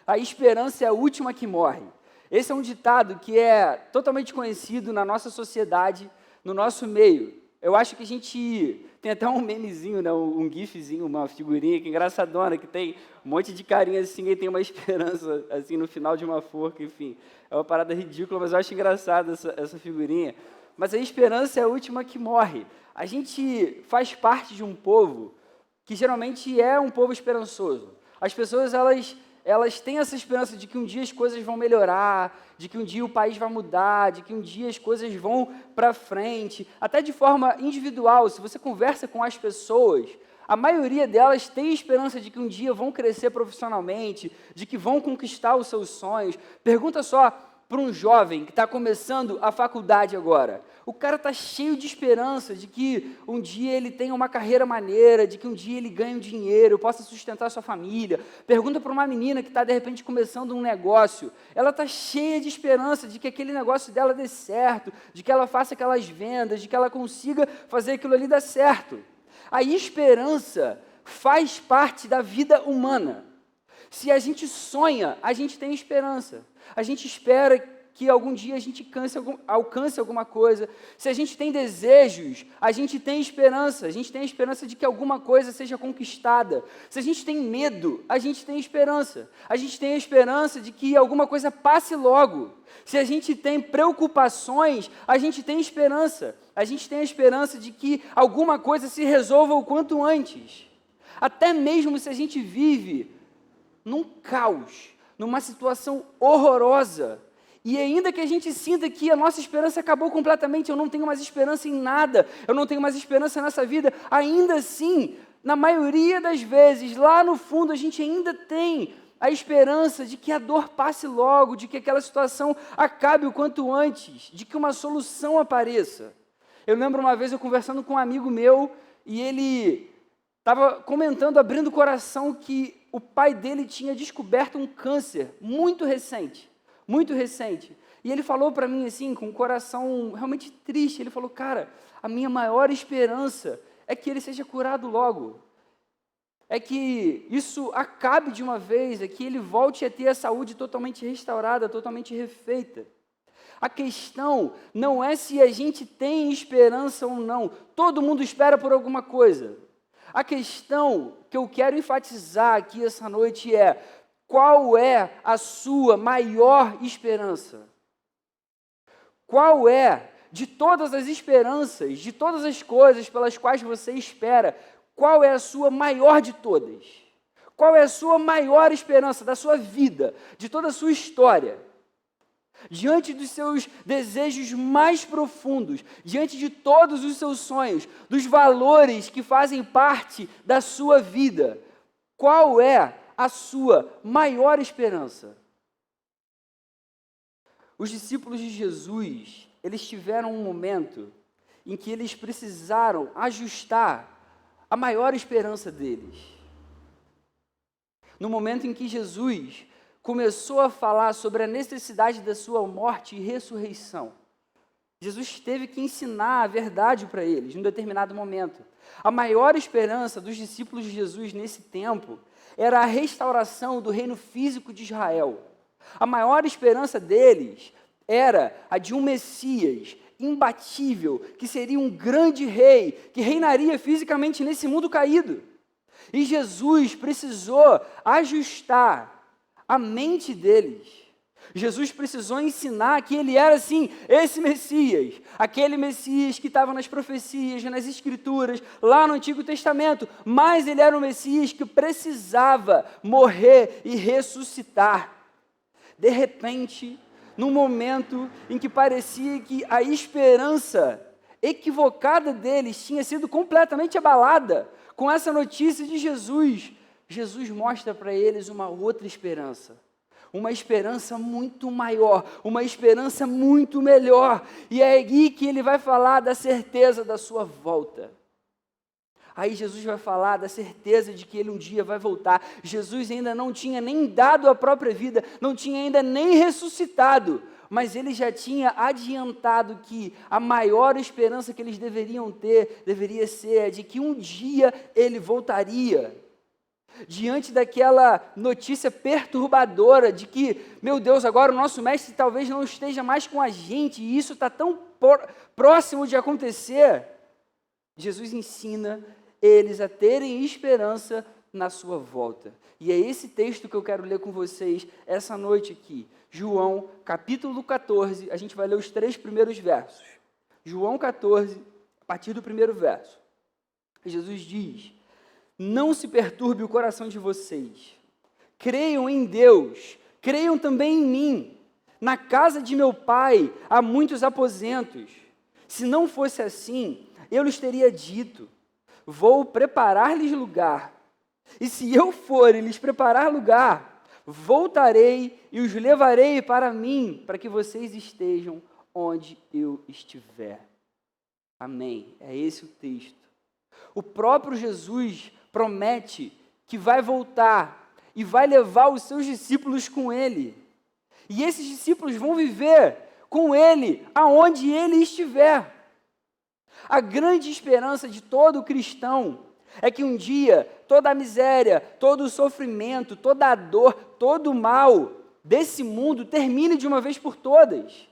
a esperança é a última que morre. Esse é um ditado que é totalmente conhecido na nossa sociedade, no nosso meio. Eu acho que a gente tem até um memezinho, né, um gifzinho, uma figurinha que é engraçadona, que tem um monte de carinha assim, e tem uma esperança assim no final de uma forca, enfim. É uma parada ridícula, mas eu acho engraçada essa figurinha. Mas a esperança é a última que morre. A gente faz parte de um povo que geralmente é um povo esperançoso. As pessoas, elas têm essa esperança de que um dia as coisas vão melhorar, de que um dia o país vai mudar, de que um dia as coisas vão para frente, até de forma individual. Se você conversa com as pessoas, a maioria delas tem esperança de que um dia vão crescer profissionalmente, de que vão conquistar os seus sonhos. Pergunta só para um jovem que está começando a faculdade agora. O cara está cheio de esperança de que um dia ele tenha uma carreira maneira, de que um dia ele ganhe um dinheiro, possa sustentar sua família. Pergunta para uma menina que está, de repente, começando um negócio. Ela está cheia de esperança de que aquele negócio dela dê certo, de que ela faça aquelas vendas, de que ela consiga fazer aquilo ali dar certo. A esperança faz parte da vida humana. Se a gente sonha, a gente tem esperança. A gente espera que algum dia a gente alcance alguma coisa. Se a gente tem desejos, a gente tem esperança. A gente tem a esperança de que alguma coisa seja conquistada. Se a gente tem medo, a gente tem esperança. A gente tem a esperança de que alguma coisa passe logo. Se a gente tem preocupações, a gente tem esperança. A gente tem a esperança de que alguma coisa se resolva o quanto antes. Até mesmo se a gente vive num caos, numa situação horrorosa, e ainda que a gente sinta que a nossa esperança acabou completamente, eu não tenho mais esperança em nada, eu não tenho mais esperança nessa vida, ainda assim, na maioria das vezes, lá no fundo, a gente ainda tem a esperança de que a dor passe logo, de que aquela situação acabe o quanto antes, de que uma solução apareça. Eu lembro uma vez eu conversando com um amigo meu, e ele estava comentando, abrindo o coração, que o pai dele tinha descoberto um câncer muito recente. E ele falou para mim assim, com o coração realmente triste, ele falou, cara, a minha maior esperança é que ele seja curado logo. É que isso acabe de uma vez, é que ele volte a ter a saúde totalmente restaurada, totalmente refeita. A questão não é se a gente tem esperança ou não. Todo mundo espera por alguma coisa. A questão que eu quero enfatizar aqui essa noite é: qual é a sua maior esperança? Qual é, de todas as esperanças, de todas as coisas pelas quais você espera, qual é a sua maior de todas? Qual é a sua maior esperança da sua vida, de toda a sua história? Diante dos seus desejos mais profundos, diante de todos os seus sonhos, dos valores que fazem parte da sua vida, qual é a sua maior esperança? Os discípulos de Jesus, eles tiveram um momento em que eles precisaram ajustar a maior esperança deles. No momento em que Jesus começou a falar sobre a necessidade da sua morte e ressurreição, Jesus teve que ensinar a verdade para eles, em um determinado momento. A maior esperança dos discípulos de Jesus nesse tempo era a restauração do reino físico de Israel. A maior esperança deles era a de um Messias imbatível, que seria um grande rei, que reinaria fisicamente nesse mundo caído. E Jesus precisou ajustar a mente deles. Jesus precisou ensinar que ele era, sim, esse Messias, aquele Messias que estava nas profecias, nas Escrituras, lá no Antigo Testamento, mas ele era um Messias que precisava morrer e ressuscitar. De repente, num momento em que parecia que a esperança equivocada deles tinha sido completamente abalada com essa notícia de Jesus, Jesus mostra para eles uma outra esperança. Uma esperança muito maior, uma esperança muito melhor. E é aí que ele vai falar da certeza da sua volta. Aí Jesus vai falar da certeza de que ele um dia vai voltar. Jesus ainda não tinha nem dado a própria vida, não tinha ainda nem ressuscitado, mas ele já tinha adiantado que a maior esperança que eles deveriam ter, deveria ser a de que um dia ele voltaria. diante daquela notícia perturbadora de que, meu Deus, agora o nosso mestre talvez não esteja mais com a gente, e isso está tão próximo de acontecer, Jesus ensina eles a terem esperança na sua volta. E é esse texto que eu quero ler com vocês essa noite aqui. João, capítulo 14, a gente vai ler os 3 primeiros versos. João 14, a partir do primeiro verso. Jesus diz: não se perturbe o coração de vocês. Creiam em Deus, creiam também em mim. Na casa de meu Pai há muitos aposentos. Se não fosse assim, eu lhes teria dito: vou preparar-lhes lugar. E se eu for e lhes preparar lugar, voltarei e os levarei para mim, para que vocês estejam onde eu estiver. Amém. É esse o texto. O próprio Jesus promete que vai voltar e vai levar os seus discípulos com ele. E esses discípulos vão viver com ele aonde ele estiver. A grande esperança de todo cristão é que um dia toda a miséria, todo o sofrimento, toda a dor, todo o mal desse mundo termine de uma vez por todas.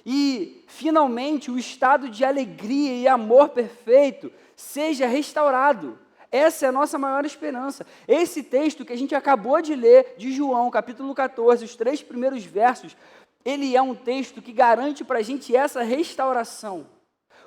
E, finalmente, o estado de alegria e amor perfeito seja restaurado. Essa é a nossa maior esperança. Esse texto que a gente acabou de ler, de João, capítulo 14, os 3 primeiros versos, ele é um texto que garante para a gente essa restauração.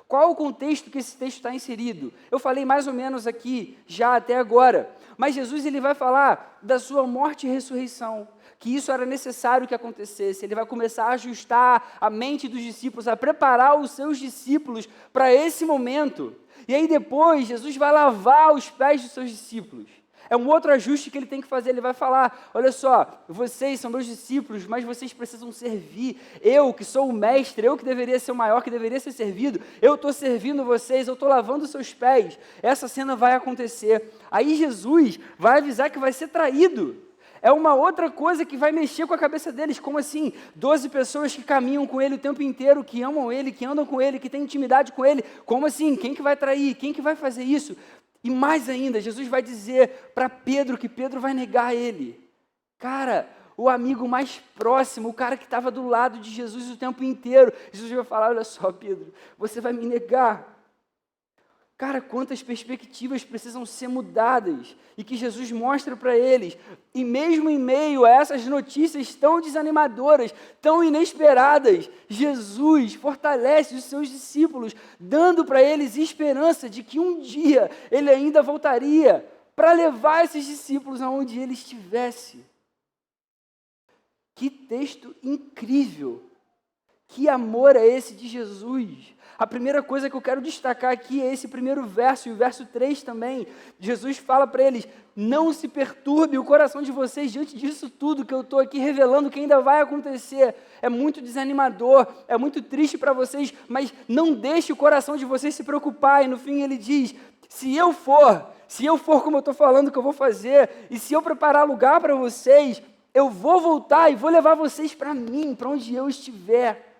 Qual o contexto que esse texto está inserido? Eu falei mais ou menos aqui, já até agora. Mas Jesus ele vai falar da sua morte e ressurreição, que isso era necessário que acontecesse. Ele vai começar a ajustar a mente dos discípulos, a preparar os seus discípulos para esse momento. E aí depois, Jesus vai lavar os pés dos seus discípulos. É um outro ajuste que ele tem que fazer. Ele vai falar: olha só, vocês são meus discípulos, mas vocês precisam servir. Eu, que sou o mestre, eu que deveria ser o maior, que deveria ser servido, eu estou servindo vocês, eu estou lavando os seus pés. Essa cena vai acontecer. Aí Jesus vai avisar que vai ser traído. É uma outra coisa que vai mexer com a cabeça deles. Como assim? 12 pessoas que caminham com ele o tempo inteiro, que amam ele, que andam com ele, que têm intimidade com ele. Como assim? Quem que vai trair? Quem que vai fazer isso? E mais ainda, Jesus vai dizer para Pedro que Pedro vai negar ele. Cara, o amigo mais próximo, o cara que estava do lado de Jesus o tempo inteiro. Jesus vai falar: olha só, Pedro, você vai me negar. Cara, quantas perspectivas precisam ser mudadas e que Jesus mostra para eles. E mesmo em meio a essas notícias tão desanimadoras, tão inesperadas, Jesus fortalece os seus discípulos, dando para eles esperança de que um dia ele ainda voltaria para levar esses discípulos aonde ele estivesse. Que texto incrível! Que amor é esse de Jesus? A primeira coisa que eu quero destacar aqui é esse primeiro verso, e o verso 3 também. Jesus fala para eles: não se perturbe o coração de vocês diante disso tudo que eu estou aqui revelando que ainda vai acontecer. É muito desanimador, é muito triste para vocês, mas não deixe o coração de vocês se preocupar. E no fim ele diz: se eu for como eu estou falando que eu vou fazer, e se eu preparar lugar para vocês, eu vou voltar e vou levar vocês para mim, para onde eu estiver.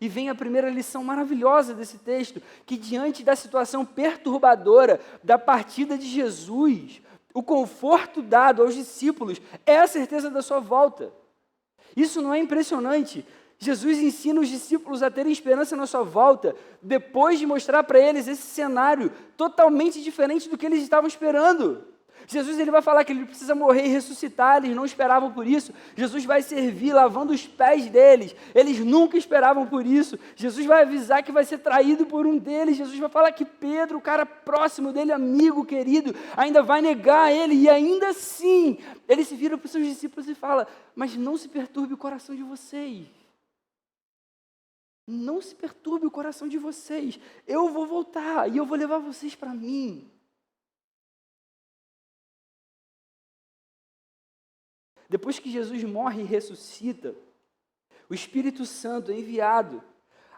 E vem a primeira lição maravilhosa desse texto, que diante da situação perturbadora da partida de Jesus, o conforto dado aos discípulos é a certeza da sua volta. Isso não é impressionante? Jesus ensina os discípulos a terem esperança na sua volta, depois de mostrar para eles esse cenário totalmente diferente do que eles estavam esperando. Jesus ele vai falar que ele precisa morrer e ressuscitar, eles não esperavam por isso. Jesus vai servir lavando os pés deles, eles nunca esperavam por isso. Jesus vai avisar que vai ser traído por um deles. Jesus vai falar que Pedro, o cara próximo dele, amigo, querido, ainda vai negar ele, e ainda assim, ele se vira para os seus discípulos e fala: mas não se perturbe o coração de vocês. Não se perturbe o coração de vocês. Eu vou voltar e eu vou levar vocês para mim. Depois que Jesus morre e ressuscita, o Espírito Santo é enviado.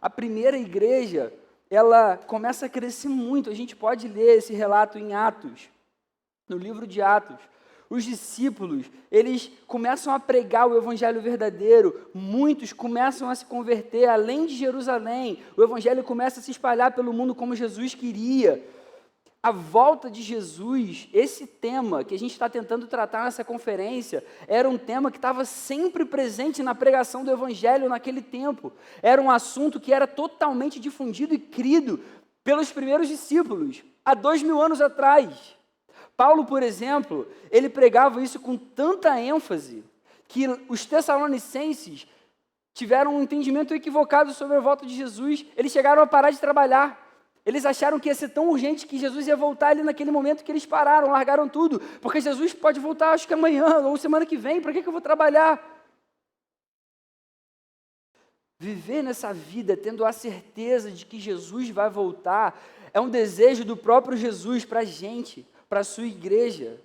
A primeira igreja, ela começa a crescer muito. A gente pode ler esse relato em Atos, no livro de Atos. Os discípulos, eles começam a pregar o evangelho verdadeiro. Muitos começam a se converter além de Jerusalém. O evangelho começa a se espalhar pelo mundo como Jesus queria. a volta de Jesus, esse tema que a gente está tentando tratar nessa conferência, era um tema que estava sempre presente na pregação do Evangelho naquele tempo. Era um assunto que era totalmente difundido e crido pelos primeiros discípulos, há 2000 anos atrás. Paulo, por exemplo, ele pregava isso com tanta ênfase, que os tessalonicenses tiveram um entendimento equivocado sobre a volta de Jesus. Eles chegaram a parar de trabalhar. Eles acharam que ia ser tão urgente que Jesus ia voltar ali naquele momento que eles pararam, largaram tudo. Porque Jesus pode voltar, acho que amanhã ou semana que vem, para que eu vou trabalhar? Viver nessa vida tendo a certeza de que Jesus vai voltar é um desejo do próprio Jesus para a gente, para a sua igreja.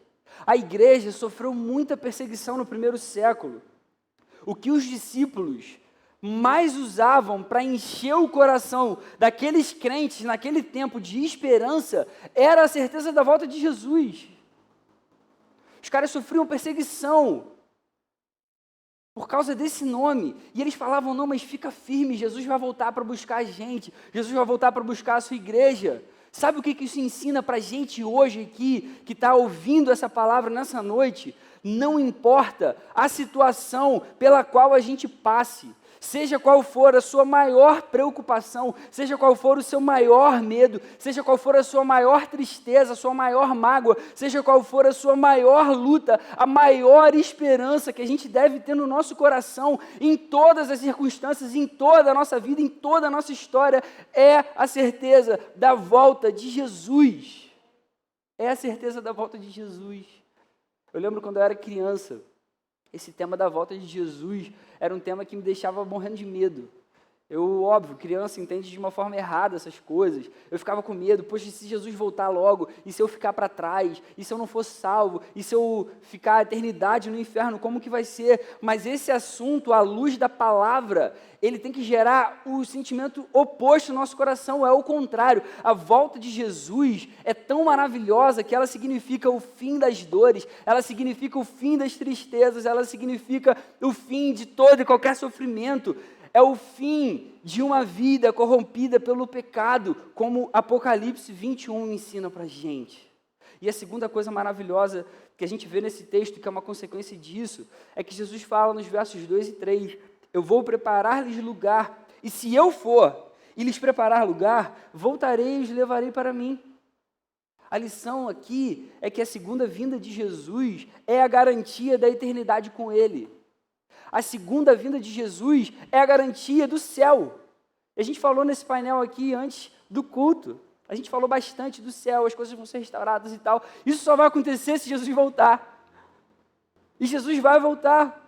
A igreja sofreu muita perseguição no primeiro século. O que os discípulos mais usavam para encher o coração daqueles crentes naquele tempo de esperança era a certeza da volta de Jesus. Os caras sofriam perseguição por causa desse nome, e eles falavam, não, mas fica firme, Jesus vai voltar para buscar a gente, Jesus vai voltar para buscar a sua igreja. Sabe o que isso ensina para a gente hoje aqui, que está ouvindo essa palavra nessa noite? Não importa a situação pela qual a gente passe, seja qual for a sua maior preocupação, seja qual for o seu maior medo, seja qual for a sua maior tristeza, a sua maior mágoa, seja qual for a sua maior luta, a maior esperança que a gente deve ter no nosso coração, em todas as circunstâncias, em toda a nossa vida, em toda a nossa história, é a certeza da volta de Jesus. É a certeza da volta de Jesus. Eu lembro quando eu era criança, esse tema da volta de Jesus era um tema que me deixava morrendo de medo. Eu, óbvio, criança entende de uma forma errada essas coisas. Eu ficava com medo, poxa, e se Jesus voltar logo? E se eu ficar para trás? E se eu não for salvo? E se eu ficar a eternidade no inferno? Como que vai ser? Mas esse assunto, à luz da palavra, ele tem que gerar o sentimento oposto no nosso coração, é o contrário. A volta de Jesus é tão maravilhosa que ela significa o fim das dores, ela significa o fim das tristezas, ela significa o fim de todo e qualquer sofrimento. É o fim de uma vida corrompida pelo pecado, como Apocalipse 21 ensina para a gente. E a segunda coisa maravilhosa que a gente vê nesse texto, que é uma consequência disso, é que Jesus fala nos versos 2 e 3, eu vou preparar-lhes lugar, e se eu for e lhes preparar lugar, voltarei e os levarei para mim. A lição aqui é que a segunda vinda de Jesus é a garantia da eternidade com Ele. A segunda vinda de Jesus é a garantia do céu. A gente falou nesse painel aqui antes do culto. A gente falou bastante do céu, as coisas vão ser restauradas e tal. Isso só vai acontecer se Jesus voltar. E Jesus vai voltar.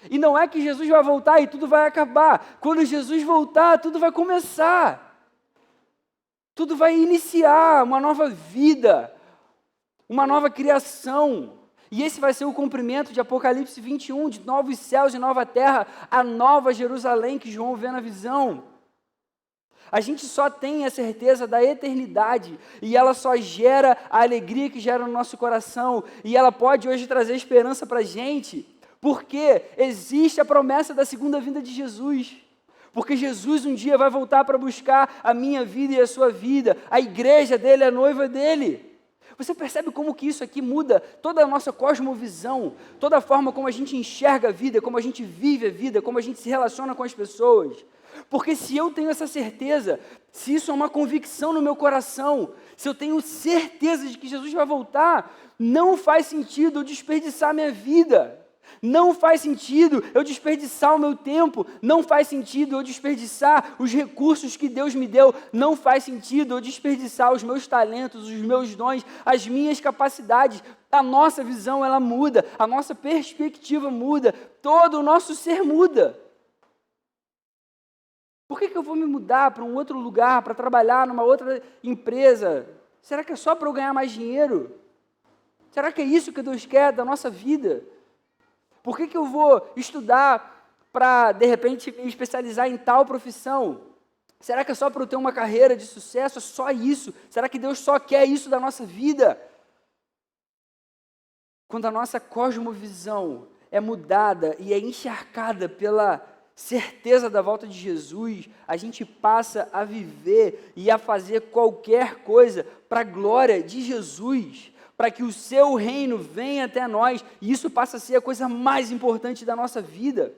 E não é que Jesus vai voltar e tudo vai acabar. Quando Jesus voltar, tudo vai começar. Tudo vai iniciar uma nova vida, uma nova criação. E esse vai ser o cumprimento de Apocalipse 21, de novos céus e nova terra, a nova Jerusalém que João vê na visão. A gente só tem a certeza da eternidade e ela só gera a alegria que gera no nosso coração. E ela pode hoje trazer esperança para a gente, porque existe a promessa da segunda vinda de Jesus. Porque Jesus um dia vai voltar para buscar a minha vida e a sua vida, a igreja dele, a noiva dele. Você percebe como que isso aqui muda toda a nossa cosmovisão, toda a forma como a gente enxerga a vida, como a gente vive a vida, como a gente se relaciona com as pessoas? Porque se eu tenho essa certeza, se isso é uma convicção no meu coração, se eu tenho certeza de que Jesus vai voltar, não faz sentido eu desperdiçar minha vida. Não faz sentido eu desperdiçar o meu tempo, não faz sentido eu desperdiçar os recursos que Deus me deu, não faz sentido eu desperdiçar os meus talentos, os meus dons, as minhas capacidades. A nossa visão, ela muda, a nossa perspectiva muda, todo o nosso ser muda. Por que eu vou me mudar para um outro lugar, para trabalhar numa outra empresa? Será que é só para eu ganhar mais dinheiro? Será que é isso que Deus quer da nossa vida? Por que eu vou estudar para, de repente, me especializar em tal profissão? Será que é só para eu ter uma carreira de sucesso? É só isso? Será que Deus só quer isso da nossa vida? Quando a nossa cosmovisão é mudada e é encharcada pela certeza da volta de Jesus, a gente passa a viver e a fazer qualquer coisa para a glória de Jesus, para que o seu reino venha até nós, e isso passa a ser a coisa mais importante da nossa vida.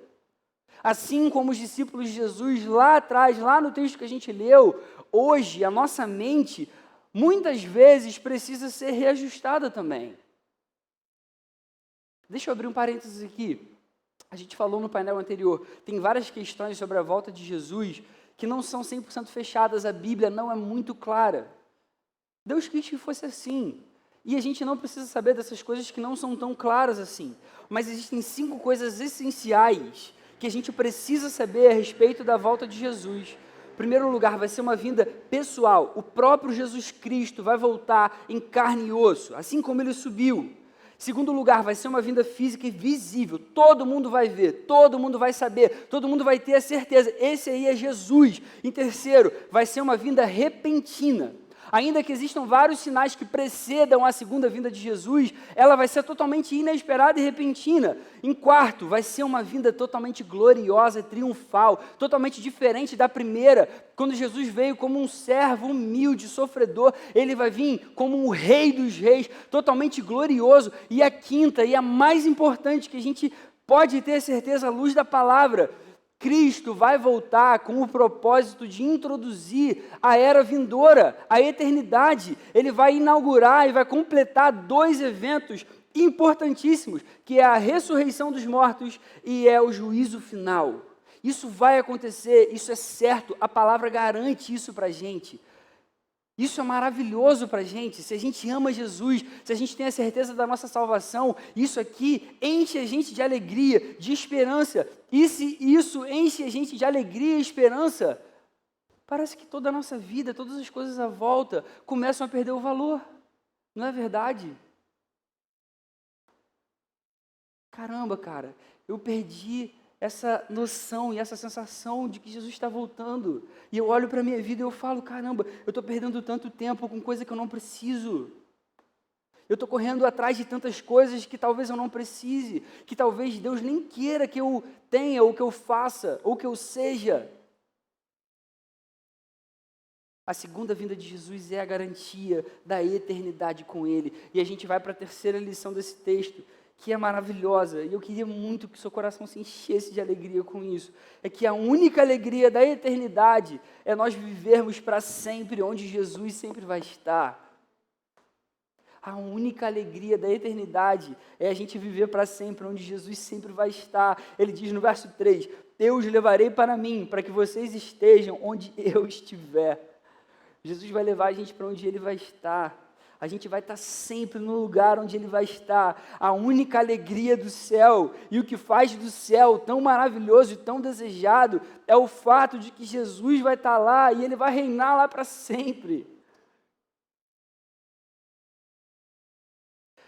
Assim como os discípulos de Jesus lá atrás, lá no texto que a gente leu, hoje a nossa mente muitas vezes precisa ser reajustada também. Deixa eu abrir um parênteses aqui. A gente falou no painel anterior, tem várias questões sobre a volta de Jesus que não são 100% fechadas, a Bíblia não é muito clara. Deus quis que fosse assim. E a gente não precisa saber dessas coisas que não são tão claras assim. Mas existem 5 coisas essenciais que a gente precisa saber a respeito da volta de Jesus. Em primeiro lugar, vai ser uma vinda pessoal. O próprio Jesus Cristo vai voltar em carne e osso, assim como ele subiu. Segundo lugar, vai ser uma vinda física e visível. Todo mundo vai ver, todo mundo vai saber, todo mundo vai ter a certeza. Esse aí é Jesus. Em terceiro, vai ser uma vinda repentina. Ainda que existam vários sinais que precedam a segunda vinda de Jesus, ela vai ser totalmente inesperada e repentina. Em quarto, vai ser uma vinda totalmente gloriosa e triunfal, totalmente diferente da primeira. Quando Jesus veio como um servo humilde, sofredor, ele vai vir como um rei dos reis, totalmente glorioso. E a quinta, e a mais importante, que a gente pode ter certeza à luz da palavra, Cristo vai voltar com o propósito de introduzir a era vindoura, a eternidade. Ele vai inaugurar e vai completar 2 eventos importantíssimos, que é a ressurreição dos mortos e é o juízo final. Isso vai acontecer, isso é certo, a palavra garante isso para a gente. Isso é maravilhoso para a gente, se a gente ama Jesus, se a gente tem a certeza da nossa salvação, isso aqui enche a gente de alegria, de esperança, e se isso enche a gente de alegria e esperança, parece que toda a nossa vida, todas as coisas à volta começam a perder o valor, não é verdade? Caramba, cara, eu perdi essa noção e essa sensação de que Jesus está voltando. E eu olho para a minha vida e eu falo, caramba, eu estou perdendo tanto tempo com coisa que eu não preciso. Eu estou correndo atrás de tantas coisas que talvez eu não precise, que talvez Deus nem queira que eu tenha, ou que eu faça, ou que eu seja. A segunda vinda de Jesus é a garantia da eternidade com Ele. E a gente vai para a terceira lição desse texto, que é maravilhosa, e eu queria muito que seu coração se enchesse de alegria com isso, é que a única alegria da eternidade é nós vivermos para sempre onde Jesus sempre vai estar. A única alegria da eternidade é a gente viver para sempre onde Jesus sempre vai estar. Ele diz no verso 3, eu os levarei para mim, para que vocês estejam onde eu estiver. Jesus vai levar a gente para onde Ele vai estar. A gente vai estar sempre no lugar onde Ele vai estar. A única alegria do céu e o que faz do céu tão maravilhoso e tão desejado é o fato de que Jesus vai estar lá e Ele vai reinar lá para sempre.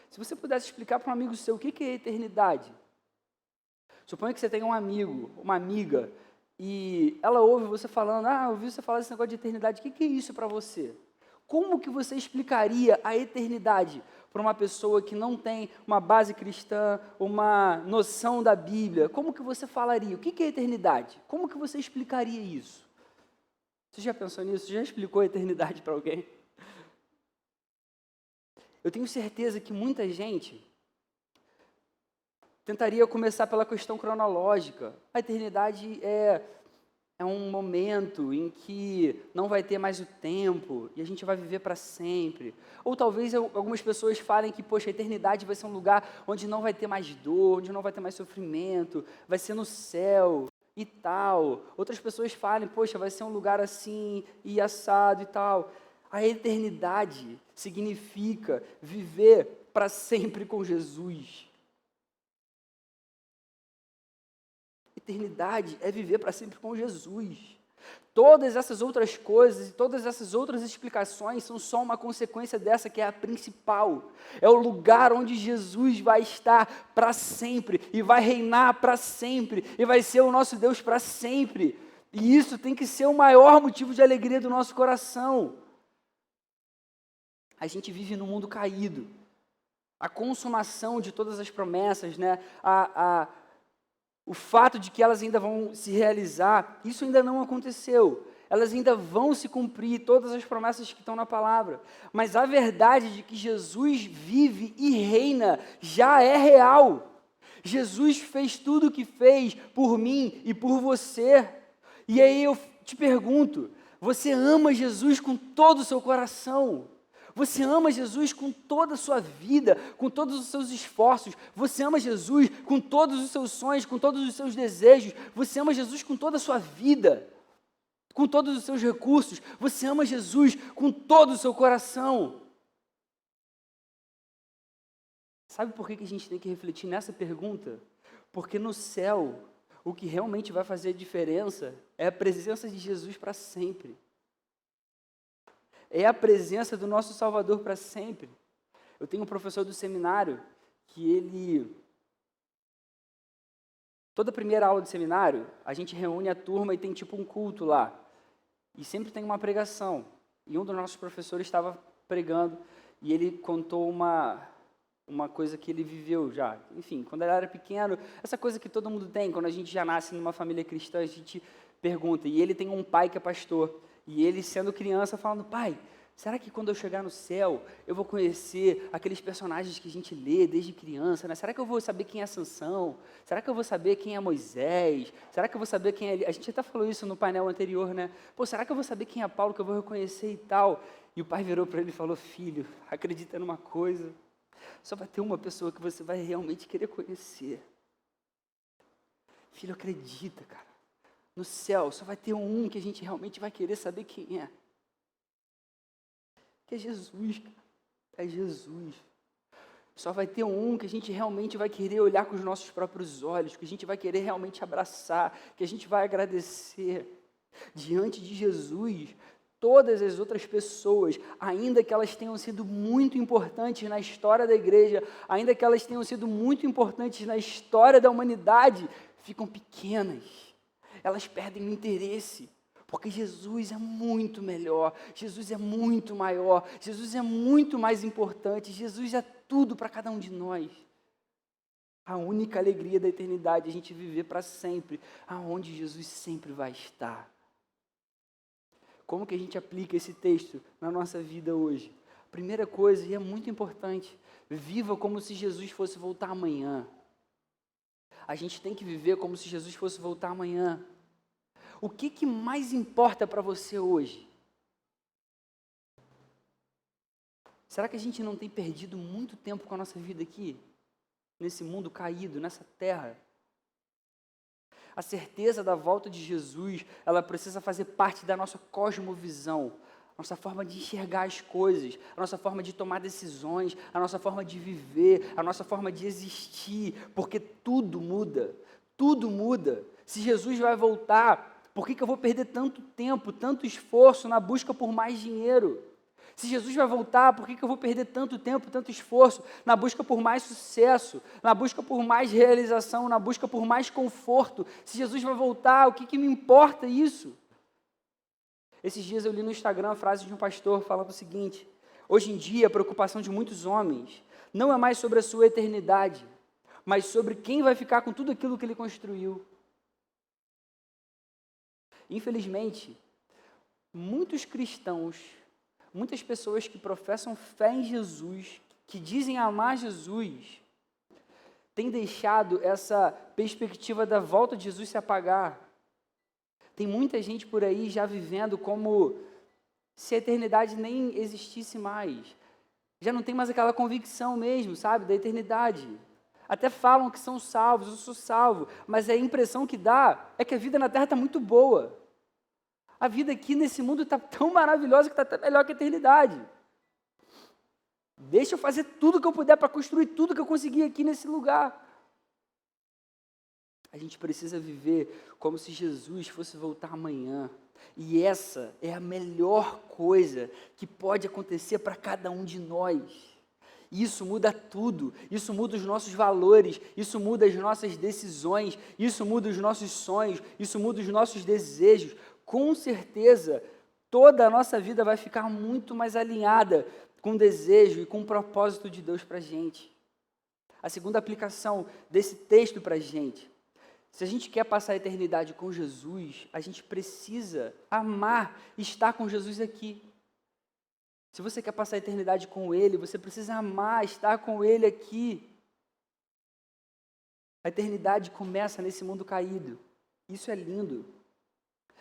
Se você pudesse explicar para um amigo seu o que é eternidade. Suponha que você tenha um amigo, uma amiga, e ela ouve você falando, eu ouvi você falar desse negócio de eternidade, o que é isso para você? Como que você explicaria a eternidade para uma pessoa que não tem uma base cristã, uma noção da Bíblia? Como que você falaria? O que é eternidade? Como que você explicaria isso? Você já pensou nisso? Você já explicou a eternidade para alguém? Eu tenho certeza que muita gente tentaria começar pela questão cronológica. A eternidade é um momento em que não vai ter mais o tempo e a gente vai viver para sempre. Ou talvez algumas pessoas falem que, poxa, a eternidade vai ser um lugar onde não vai ter mais dor, onde não vai ter mais sofrimento, vai ser no céu e tal. Outras pessoas falem, poxa, vai ser um lugar assim e assado e tal. A eternidade significa viver para sempre com Jesus. Eternidade é viver para sempre com Jesus. Todas essas outras coisas e todas essas outras explicações são só uma consequência dessa que é a principal. É o lugar onde Jesus vai estar para sempre e vai reinar para sempre e vai ser o nosso Deus para sempre. E isso tem que ser o maior motivo de alegria do nosso coração. A gente vive num mundo caído. A consumação de todas as promessas, né? o fato de que elas ainda vão se realizar, isso ainda não aconteceu. Elas ainda vão se cumprir, todas as promessas que estão na palavra. Mas a verdade de que Jesus vive e reina já é real. Jesus fez tudo o que fez por mim e por você. E aí eu te pergunto, você ama Jesus com todo o seu coração? Você ama Jesus com toda a sua vida, com todos os seus esforços? Você ama Jesus com todos os seus sonhos, com todos os seus desejos? Você ama Jesus com toda a sua vida, com todos os seus recursos? Você ama Jesus com todo o seu coração? Sabe por que a gente tem que refletir nessa pergunta? Porque no céu, o que realmente vai fazer a diferença é a presença de Jesus para sempre. É a presença do nosso Salvador para sempre. Eu tenho um professor do seminário que toda primeira aula de seminário, a gente reúne a turma e tem tipo um culto lá. E sempre tem uma pregação. E um dos nossos professores estava pregando e ele contou uma coisa que ele viveu já. Enfim, quando ele era pequeno, essa coisa que todo mundo tem, quando a gente já nasce numa família cristã, a gente pergunta. E ele tem um pai que é pastor. E ele, sendo criança, falando, pai, será que quando eu chegar no céu, eu vou conhecer aqueles personagens que a gente lê desde criança, né? Será que eu vou saber quem é Sansão? Será que eu vou saber quem é Moisés? Será que eu vou saber quem é... A gente até falou isso no painel anterior, né? Pô, será que eu vou saber quem é Paulo, que eu vou reconhecer e tal? E o pai virou para ele e falou, filho, acredita numa coisa, só vai ter uma pessoa que você vai realmente querer conhecer. Filho, acredita, cara. No céu, só vai ter um que a gente realmente vai querer saber quem é. Que é Jesus, cara. É Jesus. Só vai ter um que a gente realmente vai querer olhar com os nossos próprios olhos, que a gente vai querer realmente abraçar, que a gente vai agradecer. Diante de Jesus, todas as outras pessoas, ainda que elas tenham sido muito importantes na história da igreja, ainda que elas tenham sido muito importantes na história da humanidade, ficam pequenas. Elas perdem o interesse, porque Jesus é muito melhor, Jesus é muito maior, Jesus é muito mais importante, Jesus é tudo para cada um de nós. A única alegria da eternidade é a gente viver para sempre, aonde Jesus sempre vai estar. Como que a gente aplica esse texto na nossa vida hoje? Primeira coisa, e é muito importante, viva como se Jesus fosse voltar amanhã. A gente tem que viver como se Jesus fosse voltar amanhã. O que mais importa para você hoje? Será que a gente não tem perdido muito tempo com a nossa vida aqui? Nesse mundo caído, nessa terra? A certeza da volta de Jesus, ela precisa fazer parte da nossa cosmovisão, a nossa forma de enxergar as coisas, a nossa forma de tomar decisões, a nossa forma de viver, a nossa forma de existir, porque tudo muda, tudo muda. Se Jesus vai voltar, por que eu vou perder tanto tempo, tanto esforço na busca por mais dinheiro? Se Jesus vai voltar, por que eu vou perder tanto tempo, tanto esforço na busca por mais sucesso, na busca por mais realização, na busca por mais conforto? Se Jesus vai voltar, o que me importa isso? Esses dias eu li no Instagram a frase de um pastor falando o seguinte: hoje em dia a preocupação de muitos homens não é mais sobre a sua eternidade, mas sobre quem vai ficar com tudo aquilo que ele construiu. Infelizmente, muitos cristãos, muitas pessoas que professam fé em Jesus, que dizem amar Jesus, têm deixado essa perspectiva da volta de Jesus se apagar. Tem muita gente por aí já vivendo como se a eternidade nem existisse mais. Já não tem mais aquela convicção mesmo, sabe, da eternidade. Até falam que são salvos, eu sou salvo, mas a impressão que dá é que a vida na Terra está muito boa. A vida aqui nesse mundo está tão maravilhosa que está até melhor que a eternidade. Deixa eu fazer tudo que eu puder para construir tudo que eu conseguir aqui nesse lugar. A gente precisa viver como se Jesus fosse voltar amanhã. E essa é a melhor coisa que pode acontecer para cada um de nós. Isso muda tudo, isso muda os nossos valores, isso muda as nossas decisões, isso muda os nossos sonhos, isso muda os nossos desejos. Com certeza, toda a nossa vida vai ficar muito mais alinhada com o desejo e com o propósito de Deus para a gente. A segunda aplicação desse texto para a gente: Se a gente quer passar a eternidade com Jesus, a gente precisa amar estar com Jesus aqui. Se você quer passar a eternidade com Ele, você precisa amar estar com Ele aqui. A eternidade começa nesse mundo caído. Isso é lindo.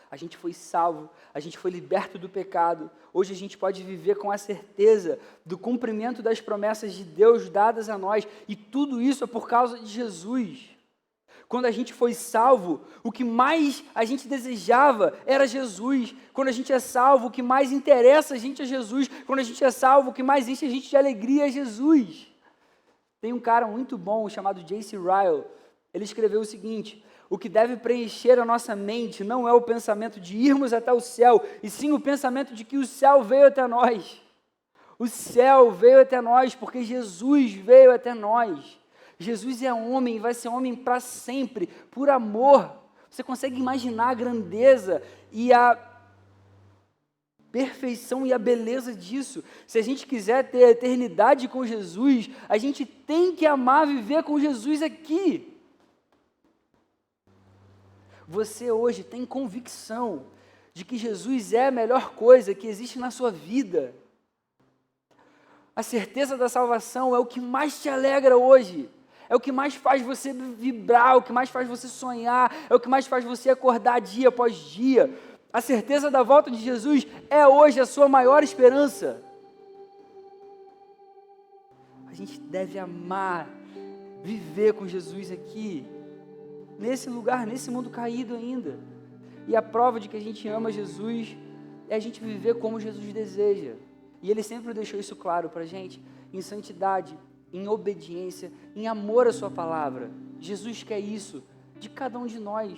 A gente foi salvo, a gente foi liberto do pecado. Hoje a gente pode viver com a certeza do cumprimento das promessas de Deus dadas a nós. E tudo isso é por causa de Jesus. Quando a gente foi salvo, o que mais a gente desejava era Jesus. Quando a gente é salvo, o que mais interessa a gente é Jesus. Quando a gente é salvo, o que mais enche a gente de alegria é Jesus. Tem um cara muito bom chamado J.C. Ryle. Ele escreveu o seguinte: o que deve preencher a nossa mente não é o pensamento de irmos até o céu, e sim o pensamento de que o céu veio até nós. O céu veio até nós porque Jesus veio até nós. Jesus é homem e vai ser homem para sempre, por amor. Você consegue imaginar a grandeza e a perfeição e a beleza disso? Se a gente quiser ter a eternidade com Jesus, a gente tem que amar viver com Jesus aqui. Você hoje tem convicção de que Jesus é a melhor coisa que existe na sua vida. A certeza da salvação é o que mais te alegra hoje. É o que mais faz você vibrar, é o que mais faz você sonhar, é o que mais faz você acordar dia após dia. A certeza da volta de Jesus é hoje a sua maior esperança. A gente deve amar viver com Jesus aqui, nesse lugar, nesse mundo caído ainda. E a prova de que a gente ama Jesus é a gente viver como Jesus deseja. E Ele sempre deixou isso claro para a gente, em santidade, em obediência, em amor à sua palavra. Jesus quer isso de cada um de nós.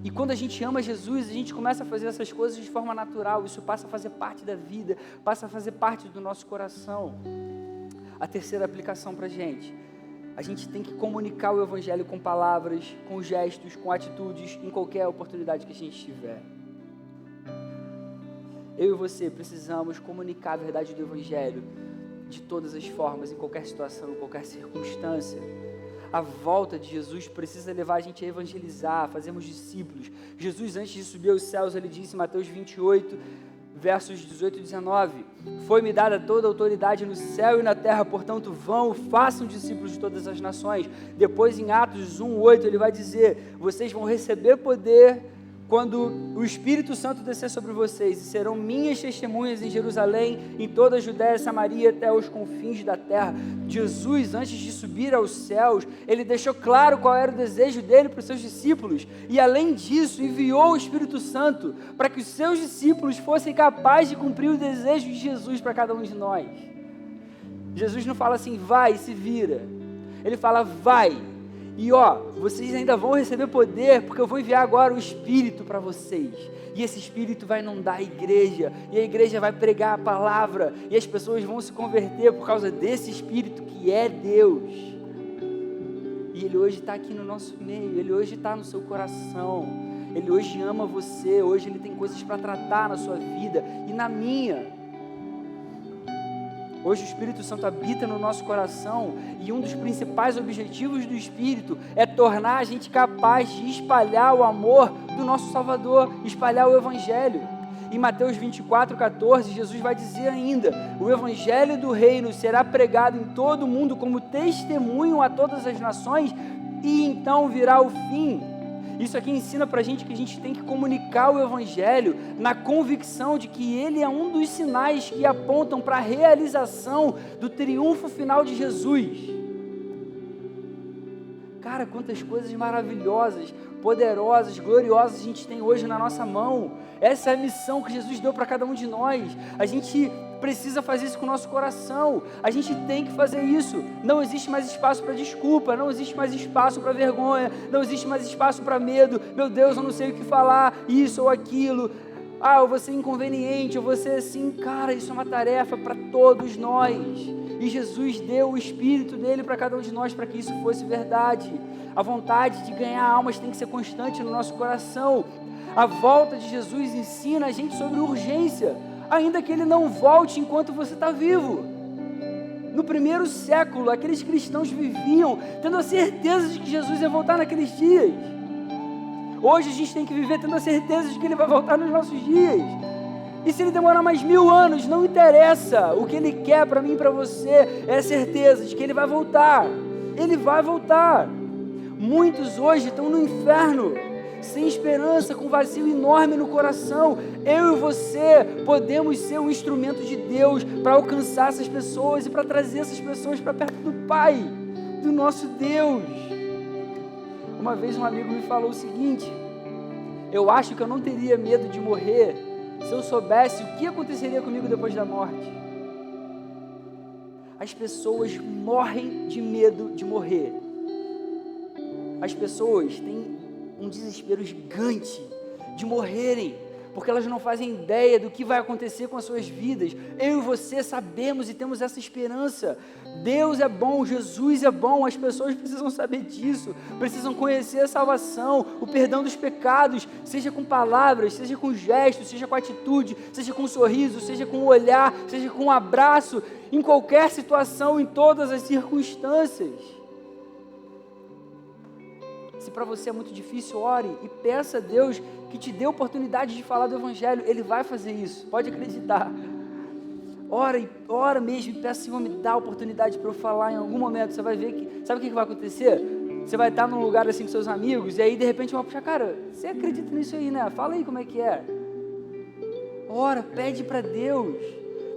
E quando a gente ama Jesus, a gente começa a fazer essas coisas de forma natural. Isso passa a fazer parte da vida, passa a fazer parte do nosso coração. A terceira aplicação para a gente tem que comunicar o Evangelho com palavras, com gestos, com atitudes, em qualquer oportunidade que a gente tiver. Eu e você precisamos comunicar a verdade do Evangelho de todas as formas, em qualquer situação, em qualquer circunstância. A volta de Jesus precisa levar a gente a evangelizar, a fazermos discípulos. Jesus, antes de subir aos céus, ele disse em Mateus 28, versos 18 e 19, foi-me dada toda a autoridade no céu e na terra, portanto vão, façam discípulos de todas as nações. Depois em Atos 1:8 ele vai dizer, vocês vão receber poder quando o Espírito Santo descer sobre vocês, e serão minhas testemunhas em Jerusalém, em toda a Judéia, Samaria, até os confins da terra. Jesus, antes de subir aos céus, ele deixou claro qual era o desejo dele para os seus discípulos, e além disso, enviou o Espírito Santo para que os seus discípulos fossem capazes de cumprir o desejo de Jesus para cada um de nós. Jesus não fala assim, vai, se vira. Ele fala, vai. E vocês ainda vão receber poder, porque eu vou enviar agora o Espírito para vocês. E esse Espírito vai inundar a igreja, e a igreja vai pregar a palavra, e as pessoas vão se converter por causa desse Espírito que é Deus. E Ele hoje está aqui no nosso meio, Ele hoje está no seu coração, Ele hoje ama você, hoje Ele tem coisas para tratar na sua vida e na minha. Hoje o Espírito Santo habita no nosso coração e um dos principais objetivos do Espírito é tornar a gente capaz de espalhar o amor do nosso Salvador, espalhar o Evangelho. Em Mateus 24:14, Jesus vai dizer ainda, o Evangelho do Reino será pregado em todo o mundo como testemunho a todas as nações e então virá o fim. Isso aqui ensina para a gente que a gente tem que comunicar o Evangelho na convicção de que ele é um dos sinais que apontam para a realização do triunfo final de Jesus. Cara, quantas coisas maravilhosas, poderosas, gloriosas a gente tem hoje na nossa mão. Essa é a missão que Jesus deu para cada um de nós. A gente precisa fazer isso com o nosso coração. A gente tem que fazer isso. Não existe mais espaço para desculpa, não existe mais espaço para vergonha, não existe mais espaço para medo. Meu Deus, eu não sei o que falar, isso ou aquilo. Eu vou ser inconveniente, eu vou ser assim. Cara, isso é uma tarefa para todos nós. E Jesus deu o Espírito dele para cada um de nós para que isso fosse verdade. A vontade de ganhar almas tem que ser constante no nosso coração. A volta de Jesus ensina a gente sobre urgência, ainda que ele não volte enquanto você está vivo. No primeiro século, aqueles cristãos viviam tendo a certeza de que Jesus ia voltar naqueles dias. Hoje a gente tem que viver tendo a certeza de que Ele vai voltar nos nossos dias. E se Ele demorar mais 1000 anos, não interessa. O que Ele quer para mim e para você é a certeza de que Ele vai voltar. Ele vai voltar. Muitos hoje estão no inferno, sem esperança, com um vazio enorme no coração. Eu e você podemos ser um instrumento de Deus para alcançar essas pessoas e para trazer essas pessoas para perto do Pai, do nosso Deus. Uma vez um amigo me falou o seguinte: eu acho que eu não teria medo de morrer se eu soubesse o que aconteceria comigo depois da morte. As pessoas morrem de medo de morrer. As pessoas têm um desespero gigante de morrerem, porque elas não fazem ideia do que vai acontecer com as suas vidas. Eu e você sabemos e temos essa esperança. Deus é bom, Jesus é bom, as pessoas precisam saber disso, precisam conhecer a salvação, o perdão dos pecados, seja com palavras, seja com gestos, seja com atitude, seja com um sorriso, seja com um olhar, seja com um abraço, em qualquer situação, em todas as circunstâncias. Se para você é muito difícil, ore e peça a Deus que te dê a oportunidade de falar do Evangelho. Ele vai fazer isso, pode acreditar. Ora mesmo e peça, Senhor, me dá a oportunidade para eu falar em algum momento. Você vai ver que, sabe o que vai acontecer? Você vai estar num lugar assim com seus amigos e aí de repente vão puxar, cara, você acredita nisso aí, né? Fala aí como é que é. Ora, pede para Deus.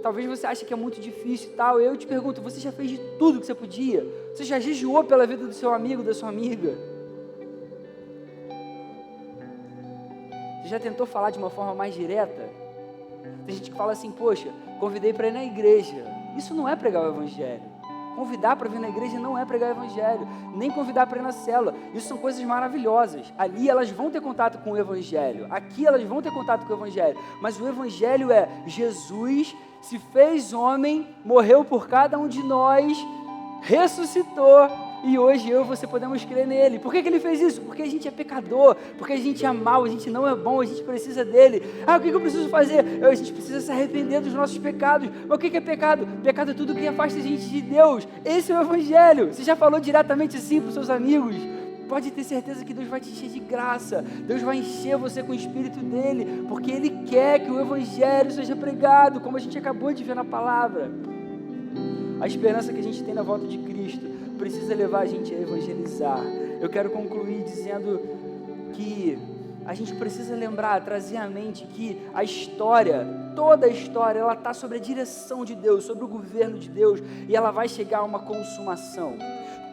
Talvez você ache que é muito difícil e tal. Eu te pergunto, você já fez de tudo que você podia? Você já jejuou pela vida do seu amigo, da sua amiga? Você já tentou falar de uma forma mais direta? Tem gente que fala assim, poxa, convidei para ir na igreja. Isso não é pregar o Evangelho. Convidar para vir na igreja não é pregar o Evangelho. Nem convidar para ir na célula. Isso são coisas maravilhosas. Ali elas vão ter contato com o Evangelho. Aqui elas vão ter contato com o Evangelho. Mas o Evangelho é Jesus se fez homem, morreu por cada um de nós, ressuscitou. E hoje eu e você podemos crer nele. Por que Ele fez isso? Porque a gente é pecador, porque a gente é mau, a gente não é bom, a gente precisa dele. O que eu preciso fazer? A gente precisa se arrepender dos nossos pecados. Mas o que é pecado? Pecado é tudo que afasta a gente de Deus. Esse é o Evangelho. Você já falou diretamente assim para os seus amigos? Pode ter certeza que Deus vai te encher de graça. Deus vai encher você com o Espírito dele, porque Ele quer que o Evangelho seja pregado, como a gente acabou de ver na palavra. A esperança que a gente tem na volta de Cristo precisa levar a gente a evangelizar. Eu quero concluir dizendo que a gente precisa lembrar, trazer à mente que a história, toda a história, ela está sob a direção de Deus, sobre o governo de Deus, e ela vai chegar a uma consumação.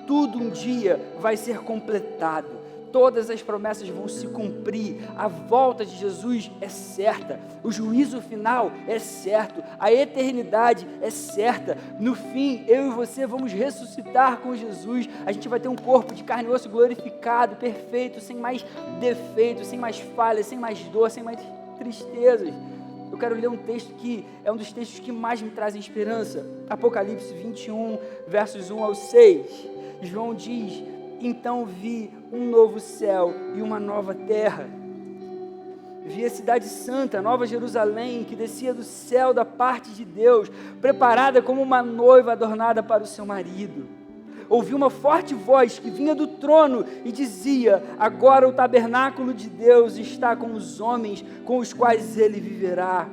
Tudo um dia vai ser completado. Todas as promessas vão se cumprir, a volta de Jesus é certa, o juízo final é certo, a eternidade é certa. No fim, eu e você vamos ressuscitar com Jesus, a gente vai ter um corpo de carne e osso glorificado, perfeito, sem mais defeitos, sem mais falhas, sem mais dor, sem mais tristezas. Eu quero ler um texto que é um dos textos que mais me trazem esperança, Apocalipse 21, versos 1 ao 6, João diz: então vi um novo céu e uma nova terra. Vi a cidade santa, a Nova Jerusalém, que descia do céu da parte de Deus, preparada como uma noiva adornada para o seu marido. Ouvi uma forte voz que vinha do trono e dizia: agora o tabernáculo de Deus está com os homens, com os quais ele viverá.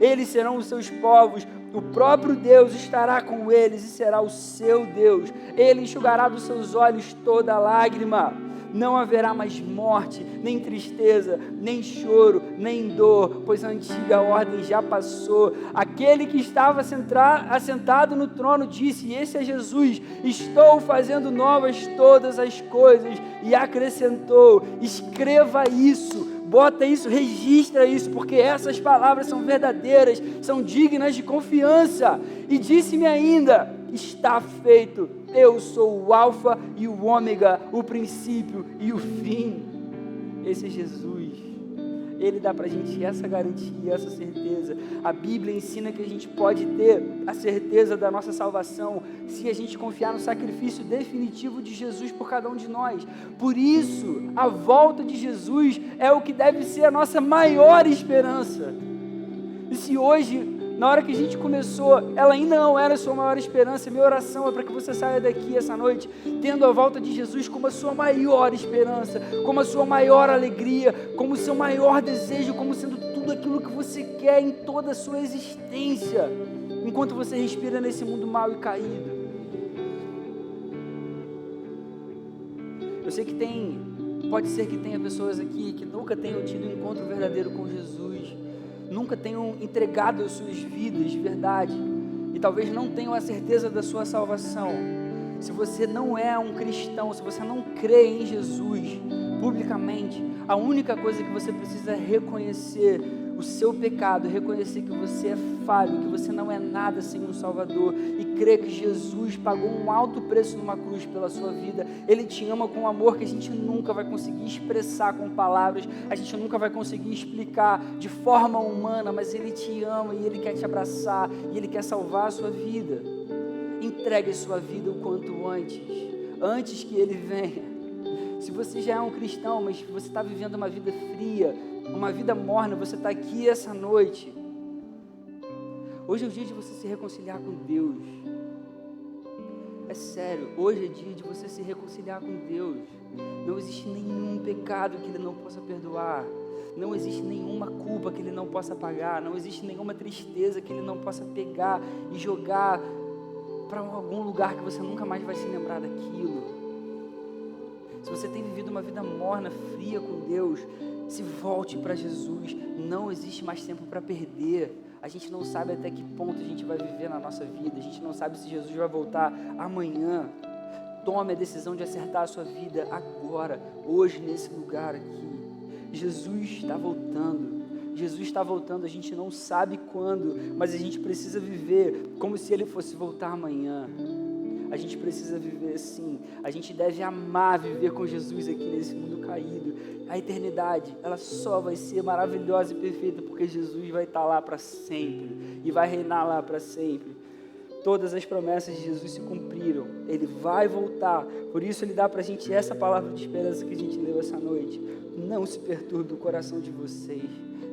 Eles serão os seus povos, o próprio Deus estará com eles e será o seu Deus. Ele enxugará dos seus olhos toda lágrima. Não haverá mais morte, nem tristeza, nem choro, nem dor, pois a antiga ordem já passou. Aquele que estava assentado no trono disse, e esse é Jesus: estou fazendo novas todas as coisas. E acrescentou: escreva isso. Bota isso, registra isso, porque essas palavras são verdadeiras, são dignas de confiança. E disse-me ainda: está feito, eu sou o Alfa e o Ômega, o princípio e o fim. Esse é Jesus. Ele dá para a gente essa garantia, essa certeza. A Bíblia ensina que a gente pode ter a certeza da nossa salvação se a gente confiar no sacrifício definitivo de Jesus por cada um de nós. Por isso, a volta de Jesus é o que deve ser a nossa maior esperança. E se hoje Na hora que a gente começou, ela ainda não era a sua maior esperança. Minha oração é para que você saia daqui essa noite, tendo a volta de Jesus como a sua maior esperança, como a sua maior alegria, como o seu maior desejo, como sendo tudo aquilo que você quer em toda a sua existência, enquanto você respira nesse mundo mau e caído. Eu sei que pode ser que tenha pessoas aqui que nunca tenham tido um encontro verdadeiro com Jesus, nunca tenham entregado as suas vidas de verdade, e talvez não tenham a certeza da sua salvação. Se você não é um cristão, se você não crê em Jesus publicamente, a única coisa que você precisa é reconhecer o seu pecado, reconhecer que você é falho, que você não é nada sem um Salvador, e crer que Jesus pagou um alto preço numa cruz pela sua vida. Ele te ama com um amor que a gente nunca vai conseguir expressar com palavras, a gente nunca vai conseguir explicar de forma humana, mas Ele te ama e Ele quer te abraçar, e Ele quer salvar a sua vida. Entregue a sua vida o quanto antes que Ele venha. Se você já é um cristão, mas você está vivendo uma vida fria, uma vida morna, você está aqui essa noite. Hoje é o dia de você se reconciliar com Deus. É sério, hoje é dia de você se reconciliar com Deus. Não existe nenhum pecado que Ele não possa perdoar. Não existe nenhuma culpa que Ele não possa pagar. Não existe nenhuma tristeza que Ele não possa pegar e jogar para algum lugar que você nunca mais vai se lembrar daquilo. Se você tem vivido uma vida morna, fria com Deus, se volte para Jesus. Não existe mais tempo para perder. A gente não sabe até que ponto a gente vai viver na nossa vida. A gente não sabe se Jesus vai voltar amanhã. Tome a decisão de acertar a sua vida agora, hoje, nesse lugar aqui. Jesus está voltando. Jesus está voltando, a gente não sabe quando, mas a gente precisa viver como se Ele fosse voltar amanhã. A gente precisa viver assim. A gente deve amar viver com Jesus aqui nesse mundo caído. A eternidade, ela só vai ser maravilhosa e perfeita porque Jesus vai estar lá para sempre e vai reinar lá para sempre. Todas as promessas de Jesus se cumpriram. Ele vai voltar. Por isso Ele dá para a gente essa palavra de esperança que a gente leu essa noite. Não se perturbe o coração de vocês.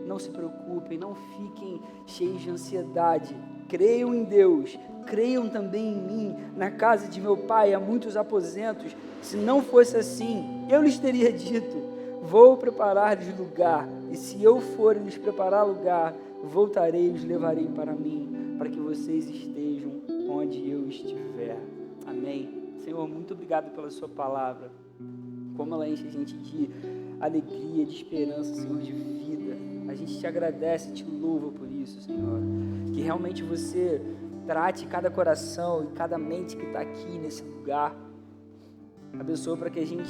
Não se preocupem, não fiquem cheios de ansiedade. Creiam em Deus, creiam também em mim. Na casa de meu pai há muitos aposentos. Se não fosse assim, eu lhes teria dito: vou preparar-lhes lugar, e se eu for lhes preparar lugar, voltarei e os levarei para mim, para que vocês estejam onde eu estiver. Amém. Senhor, muito obrigado pela sua palavra. Como ela enche a gente de alegria, de esperança, Senhor, de vida. A gente te agradece e te louva por isso, Senhor. Que realmente você trate cada coração e cada mente que está aqui nesse lugar. Abençoa para que a gente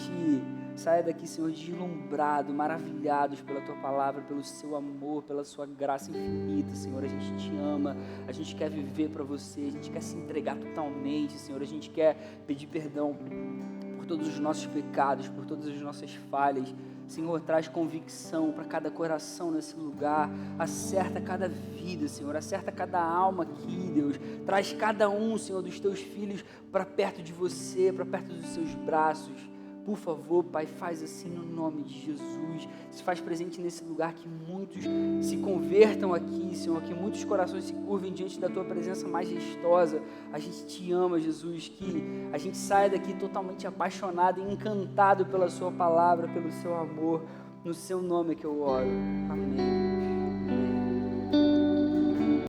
saia daqui, Senhor, deslumbrado, maravilhados pela Tua palavra, pelo Seu amor, pela Sua graça infinita, Senhor. A gente te ama, a gente quer viver para Você, a gente quer se entregar totalmente, Senhor. A gente quer pedir perdão por todos os nossos pecados, por todas as nossas falhas. Senhor, traz convicção para cada coração nesse lugar, acerta cada vida, Senhor, acerta cada alma aqui, Deus, traz cada um, Senhor, dos Teus filhos para perto de Você, para perto dos Seus braços. Por favor, Pai, faz assim no nome de Jesus, se faz presente nesse lugar, que muitos se convertam aqui, Senhor, que muitos corações se curvem diante da Tua presença majestosa. A gente te ama, Jesus, que a gente saia daqui totalmente apaixonado e encantado pela Sua palavra, pelo Seu amor. No Seu nome é que eu oro. Amém.